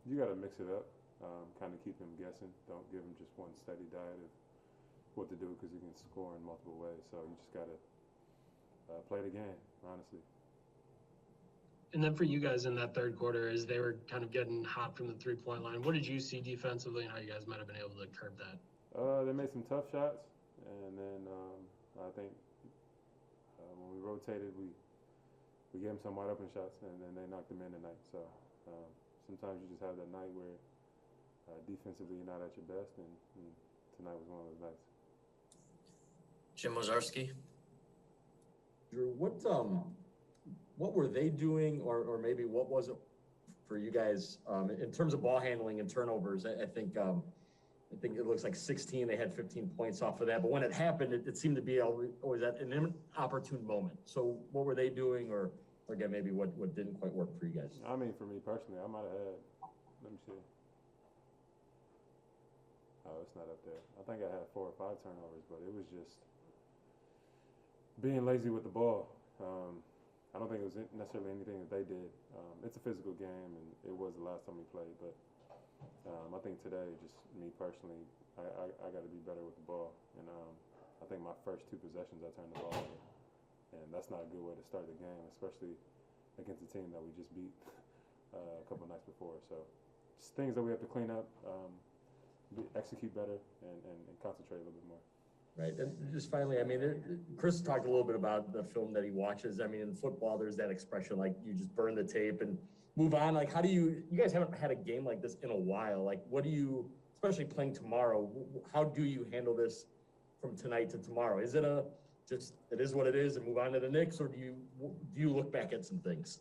You got to mix it up, kind of keep him guessing. Don't give him just one steady diet of what to do because he can score in multiple ways. So you just got to play the game, honestly. And then for you guys in that third quarter, as they were kind of getting hot from the three-point line, what did you see defensively and how you guys might have been able to curb that? They made some tough shots, and then I think when we rotated, we gave them some wide open shots, and then they knocked them in tonight. So sometimes you just have that night where defensively you're not at your best, and tonight was one of those nights. Jim Wozarski. Jrue, what were they doing, or maybe what was it for you guys in terms of ball handling and turnovers? I think it looks like 16. They had 15 points off of that, but when it happened, it seemed to be always at an inopportune moment. So what were they doing, or again, maybe what didn't quite work for you guys? I mean, for me personally, I might have had. Let me see. Oh, it's not up there. I think I had 4 or 5 turnovers, but it was just being lazy with the ball. I don't think it was necessarily anything that they did. It's a physical game, and it was the last time we played. But I think today, just me personally, I got to be better with the ball. And I think my first 2 possessions, I turned the ball over. And that's not a good way to start the game, especially against a team that we just beat a couple of nights before. So just things that we have to clean up, execute better, and concentrate a little bit more. Right, and just finally, I mean, Khris talked a little bit about the film that he watches. I mean, in football, there's that expression like you just burn the tape and move on. Like, how do you guys haven't had a game like this in a while. Like, what do you, especially playing tomorrow, how do you handle this from tonight to tomorrow? Is it it is what it is and move on to the Knicks, or do you look back at some things?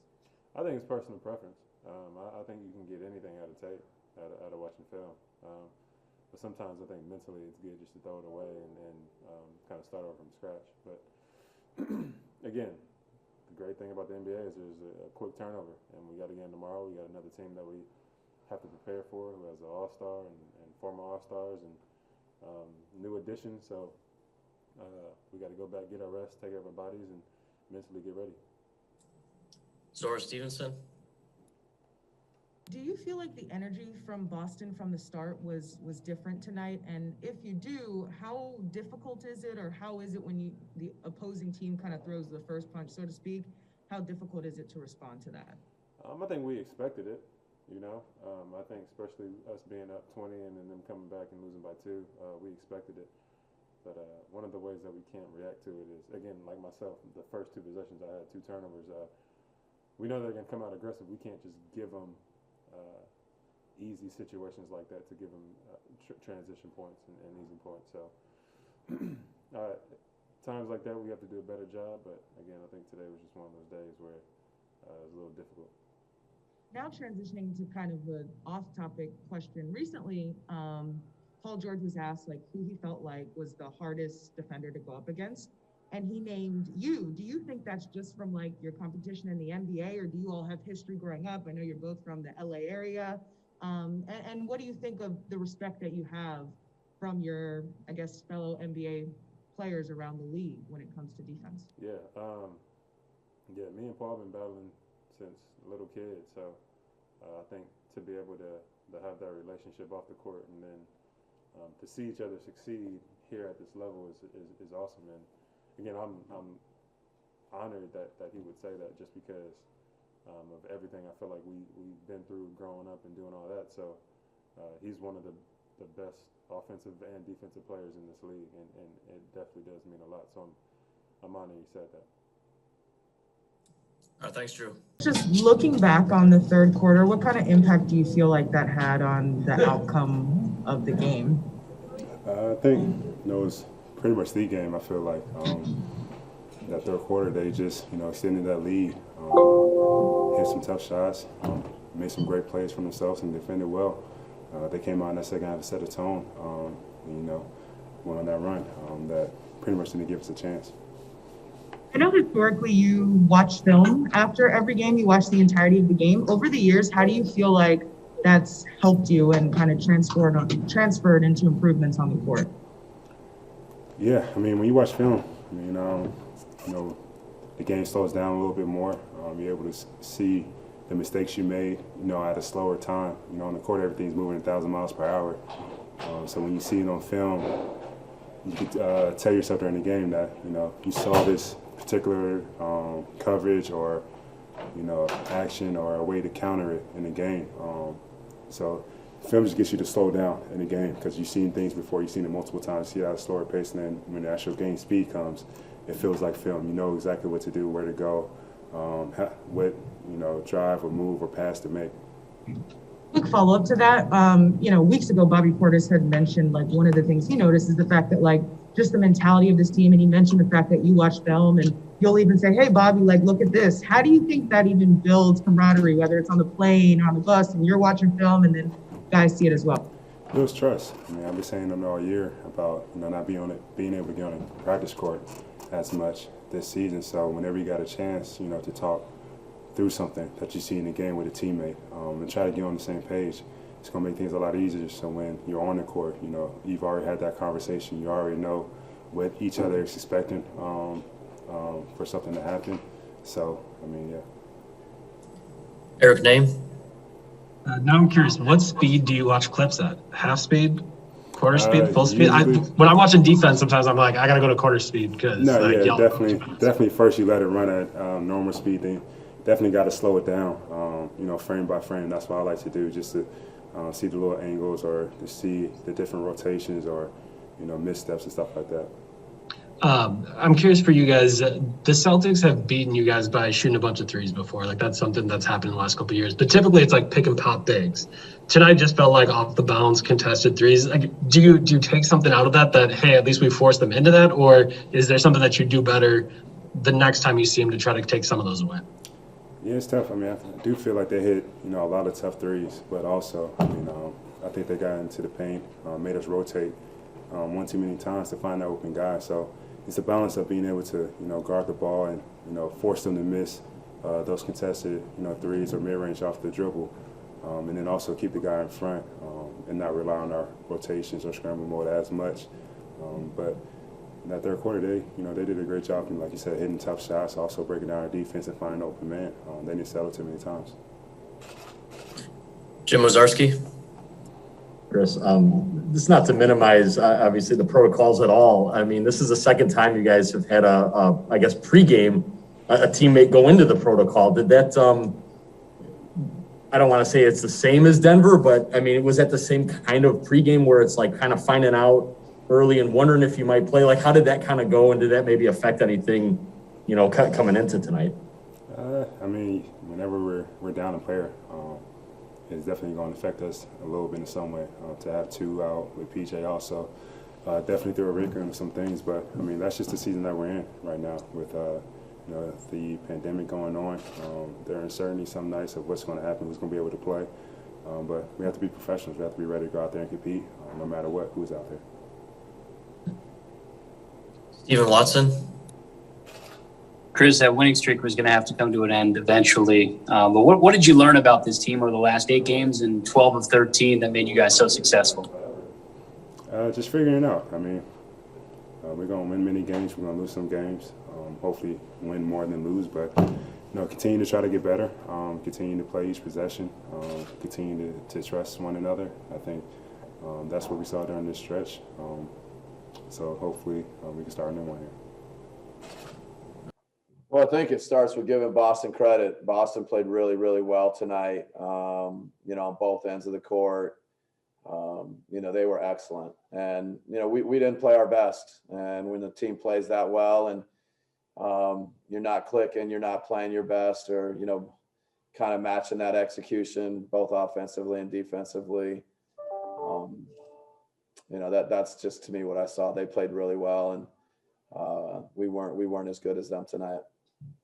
I think it's personal preference. I think you can get anything out of tape, out of watching film. But sometimes I think mentally it's good just to throw it away and kind of start over from scratch. But again, the great thing about the NBA is there's a quick turnover, and we got a game tomorrow. We got another team that we have to prepare for who has an all-star and former all-stars and new additions. So we got to go back, get our rest, take care of our bodies, and mentally get ready. Zora Stevenson. Do you feel like the energy from Boston from the start was different tonight? And if you do, how difficult is it, or how is it when the opposing team kind of throws the first punch, so to speak? How difficult is it to respond to that? I think we expected it, you know. I think especially us being up 20 and then them coming back and losing by 2, we expected it. But one of the ways that we can't react to it is, again, like myself, the first 2 possessions I had 2 turnovers. We know they're going to come out aggressive. We can't just give them easy situations like that to give them transition points and easy points. So times like that we have to do a better job. But again, I think today was just one of those days where it was a little difficult. Now transitioning to kind of an off-topic question. Recently, Paul George was asked like who he felt like was the hardest defender to go up against, and he named you. Do you think that's just from like your competition in the NBA, or do you all have history growing up? I know you're both from the LA area. And what do you think of the respect that you have from your, I guess, fellow NBA players around the league when it comes to defense? Yeah, me and Paul have been battling since little kids. So I think to be able to have that relationship off the court and then to see each other succeed here at this level is awesome. And again, I'm honored that he would say that, just because of everything I feel like we've been through growing up and doing all that. So he's one of the best offensive and defensive players in this league, and it definitely does mean a lot. So I'm honored he said that. All right, thanks, Jrue. Just looking back on the third quarter, what kind of impact do you feel like that had on the outcome of the game? I think it was pretty much the game. I feel like that third quarter they just extended that lead, hit some tough shots, made some great plays for themselves and defended well. They came out in that second half to set a tone, went on that run that pretty much didn't give us a chance. I know historically you watch film after every game. You watch the entirety of the game. Over the years, how do you feel like that's helped you and kind of transferred into improvements on the court? Yeah, I mean, when you watch film, the game slows down a little bit more. You're able to see the mistakes you made, at a slower time. On the court, everything's moving 1,000 miles per hour. So when you see it on film, you could tell yourself during the game that, you saw this particular coverage or, action or a way to counter it in the game. So film just gets you to slow down in the game because you've seen things before, you've seen it multiple times, see it at a slower pace, and then when the actual game speed comes, it feels like film. You know exactly what to do, where to go, what, drive or move or pass to make. Quick follow-up to that. Weeks ago, Bobby Portis had mentioned, like, one of the things he noticed is the fact that, like, just the mentality of this team, and he mentioned the fact that you watch film and you'll even say, hey, Bobby, like, look at this. How do you think that even builds camaraderie, whether it's on the plane or on the bus and you're watching film and then guys see it as well? It builds trust. I've been saying them all year about not being able to get on a practice court as much this season. So whenever you got a chance, to talk through something that you see in the game with a teammate and try to get on the same page, it's going to make things a lot easier. So when you're on the court, you've already had that conversation. You already know what each other is expecting for something to happen. So, yeah. Eric Name. Now I'm curious, what speed do you watch clips at? Half speed, quarter speed, full speed? Usually, when I'm watching defense, sometimes I'm like, I gotta go to quarter speed because definitely. First you let it run at normal speed. Then definitely got to slow it down. Frame by frame. That's what I like to do, just to see the little angles or to see the different rotations or missteps and stuff like that. I'm curious for you guys. The Celtics have beaten you guys by shooting a bunch of threes before. Like, that's something that's happened in the last couple of years. But typically, it's like pick and pop bigs. Tonight just felt like off the bounce contested threes. Like, do you take something out of that hey, at least we forced them into that, or is there something that you do better the next time you see them to try to take some of those away? Yeah, it's tough. I do feel like they hit a lot of tough threes, but also I think they got into the paint, made us rotate one too many times to find that open guy. So it's a balance of being able to, guard the ball and, force them to miss those contested, threes or mid-range off the dribble, and then also keep the guy in front and not rely on our rotations or scramble mode as much. But in that third quarter, they did a great job, and like you said, hitting tough shots, also breaking down our defense and finding open man. They didn't settle too many times. Jim Ozarski. Chris, this is not to minimize, obviously, the protocols at all. This is the second time you guys have had I guess, pregame, a teammate go into the protocol. Did that, I don't want to say it's the same as Denver, but, was that the same kind of pregame where it's like kind of finding out early and wondering if you might play? Like, how did that kind of go, and did that maybe affect anything, coming into tonight? Whenever we're down a player, it's definitely going to affect us a little bit in some way. To have two out with PJ also definitely threw a wrinkle into some things, but that's just the season that we're in right now with the pandemic going on. There are uncertainty some nights of what's going to happen, who's going to be able to play, but we have to be professionals. We have to be ready to go out there and compete no matter who's out there. Stephen Watson. Chris, that winning streak was going to have to come to an end eventually. But what did you learn about this team over the last 8 games and 12 of 13 that made you guys so successful? Just figuring it out. We're going to win many games. We're going to lose some games. Hopefully win more than lose. But, continue to try to get better. Continue to play each possession. Continue to trust one another. I think that's what we saw during this stretch. So hopefully we can start a new one here. Well, I think it starts with giving Boston credit. Boston played really, really well tonight, on both ends of the court. They were excellent. And, we didn't play our best. And when the team plays that well and you're not clicking, you're not playing your best or, kind of matching that execution, both offensively and defensively, that's just, to me, what I saw. They played really well, and we weren't as good as them tonight.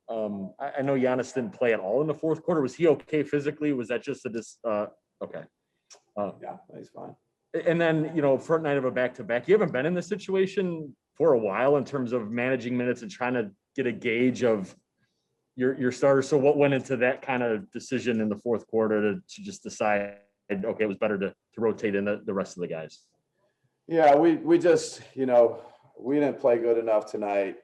I know Giannis didn't play at all in the fourth quarter. Was he okay physically? Was that just okay? Yeah, he's fine. And then, front night of a back-to-back, you haven't been in this situation for a while in terms of managing minutes and trying to get a gauge of your starters. So what went into that kind of decision in the fourth quarter to just decide, okay, it was better to rotate in the rest of the guys? Yeah, we just, we didn't play good enough tonight.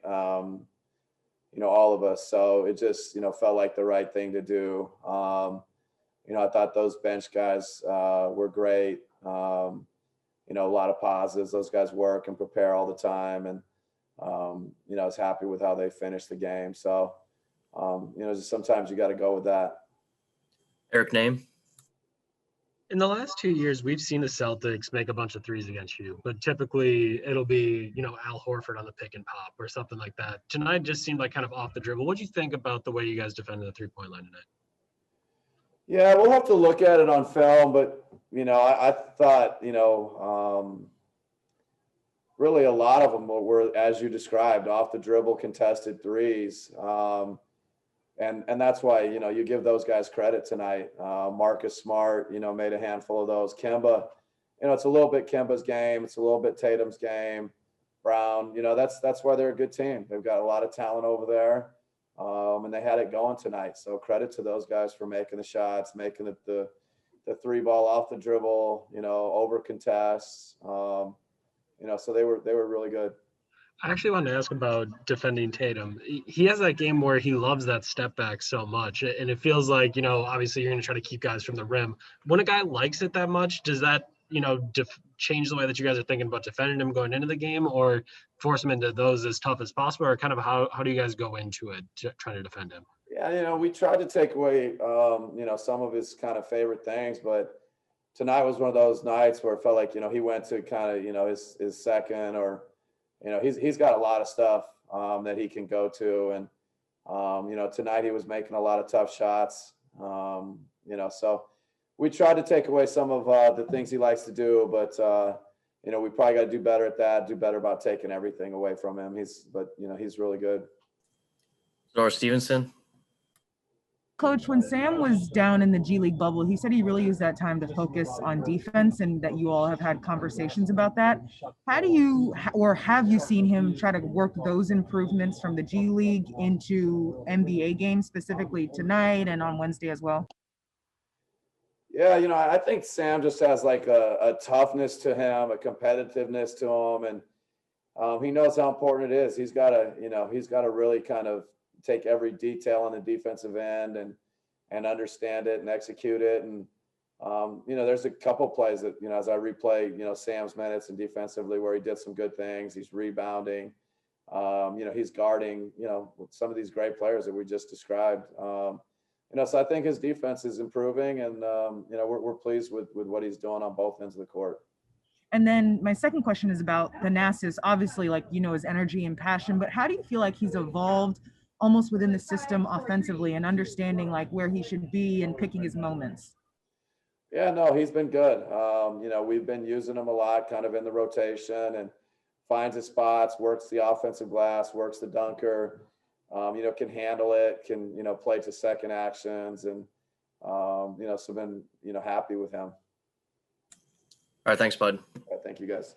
all of us. So it just, felt like the right thing to do. I thought those bench guys were great. A lot of positives. Those guys work and prepare all the time. And, I was happy with how they finished the game. So, just sometimes you got to go with that. Eric Name. In the last 2 years, we've seen the Celtics make a bunch of threes against you, but typically it'll be, Al Horford on the pick and pop or something like that. Tonight just seemed like kind of off the dribble. What do you think about the way you guys defended the 3-point line tonight? Yeah, we'll have to look at it on film, but, I thought, really a lot of them were, as you described, off the dribble contested threes. And that's why, you give those guys credit tonight. Marcus Smart, made a handful of those. Kemba, it's a little bit Kemba's game. It's a little bit Tatum's game. Brown, that's why they're a good team. They've got a lot of talent over there. And they had it going tonight. So credit to those guys for making the shots, making it the three ball off the dribble, over contests. So they were really good. I actually wanted to ask about defending Tatum. He has that game where he loves that step back so much. And it feels like, obviously you're going to try to keep guys from the rim. When a guy likes it that much, does that, change the way that you guys are thinking about defending him going into the game, or force him into those as tough as possible? Or kind of how do you guys go into it trying to defend him? Yeah, we tried to take away, some of his kind of favorite things, but tonight was one of those nights where it felt like, he went to kind of, his second, or, he's got a lot of stuff that he can go to. And, tonight he was making a lot of tough shots, so we tried to take away some of the things he likes to do, but, we probably got to do better at that, do better about taking everything away from him. He's really good. Nora Stevenson. Coach, when Sam was down in the G League bubble, he said he really used that time to focus on defense, and that you all have had conversations about that. How do you, or have you seen him try to work those improvements from the G League into NBA games, specifically tonight and on Wednesday as well? Yeah, I think Sam just has like a toughness to him, a competitiveness to him, and he knows how important it is. He's got to really kind of take every detail on the defensive end and understand it and execute it. And, there's a couple plays that, as I replay, Sam's minutes and defensively where he did some good things. He's rebounding, he's guarding, some of these great players that we just described. So I think his defense is improving, and, we're pleased with what he's doing on both ends of the court. And then my second question is about Thanasis. Obviously, his energy and passion, but how do you feel like he's evolved almost within the system offensively and understanding where he should be and picking his moments? Yeah, no, he's been good. We've been using him a lot kind of in the rotation, and finds his spots, works the offensive glass, works the dunker, can handle it, can, play to second actions, and, so been, happy with him. All right. Thanks, bud. All right, thank you guys.